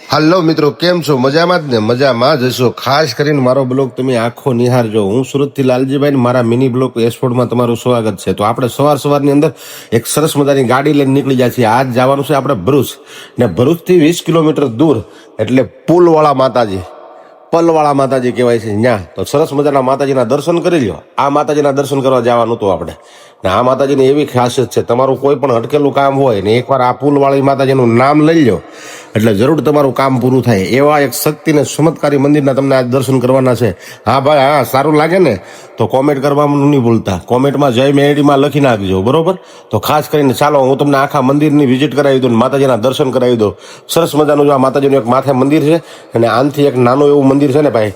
હાલો મિત્રો, કેમ છો? મજામાં જ ને? મજામાં જ હશો. ખાસ કરીને મારો બ્લોગ તમે આખો નિહાળજો. હું સુરતથી લાલજીભાઈ ને મારા મિની બ્લોગ એસપોર્ટમાં તમારું સ્વાગત છે. તો આપણે સવારની અંદર એક સરસ મજાની ગાડી લઈને નીકળી જાય છીએ. આજ જવાનું છે આપણે ભરૂચ, ને ભરૂચથી 20 કિલોમીટર દૂર એટલે પુલવાળા માતાજી, પલવાળા માતાજી કહેવાય છે ત્યાં. તો સરસ મજાના માતાજીના દર્શન કરી લો. આ માતાજીના દર્શન કરવા જવાનું હતું આપણે. ને આ માતાજીની એવી ખાસિયત છે, તમારું કોઈ પણ અટકેલું કામ હોય ને એકવાર આ પુલવાળી માતાજીનું નામ લઈ લો એટલે જરૂર તમારું કામ પૂરું થાય. એવા એક શક્તિ ને ચમત્કારી મંદિરના તમને આજ દર્શન કરવાના છે. હા ભાઈ, હા, સારું લાગે ને તો કોમેન્ટ કરવાનું નહીં ભૂલતા. કોમેન્ટમાં જય મેરડીમાં લખી નાખજો, બરોબર? તો ખાસ કરીને ચાલો હું તમને આખા મંદિરની વિઝિટ કરાવી દઉં, માતાજીના દર્શન કરાવી દઉં. સરસ મજાનું જો આ માતાજીનું એક માથે મંદિર છે, અને આનથી એક નાનું એવું મંદિર છે ને ભાઈ,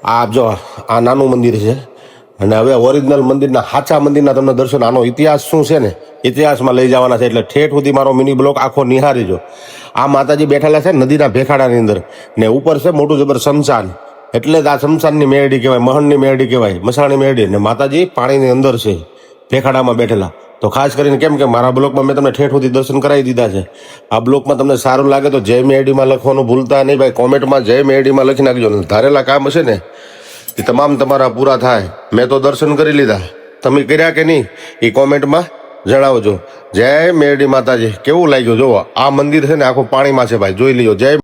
આ જો આ નાનું મંદિર છે. અને હવે ઓરિજિનલ મંદિરના, સાચા મંદિરના તમને દર્શન, આનો ઇતિહાસ શું છે ને ઇતિહાસમાં લઈ જવાના છે. એટલે ઠેઠ સુધી મારો મિની બ્લોક આખો નિહાળીજો. આ માતાજી બેઠેલા છે નદીના ભેખાડાની અંદર, ને ઉપર છે મોટું જબર શમશાન. એટલે જ આ શમશાનની મેરડી કહેવાય, મહણની મેરડી કહેવાય, મસાણી મેરડી. ને માતાજી પાણીની અંદર છે, ભેખાડામાં બેઠેલા. તો ખાસ કરીને કેમ કે મારા બ્લોકમાં મેં તમને ઠેઠ સુધી દર્શન કરાવી દીધા છે. આ બ્લોકમાં તમને સારું લાગે તો જય મેરડીમાં લખવાનું ભૂલતા નહીં ભાઈ. કોમેન્ટમાં જય મેરડીમાં લખી નાખજો. ધારેલા કામ હશે ને એ તમામ તમારા પૂરા થાય. મેં તો દર્શન કરી લીધા, તમે કર્યા કે નહીં એ કોમેન્ટમાં જણાવજો. જય મેરડી માતાજી. કેવું લાગ્યું? જોવો આ મંદિર છે ને આખું પાણીમાં છે ભાઈ, જોઈ લીજો. જય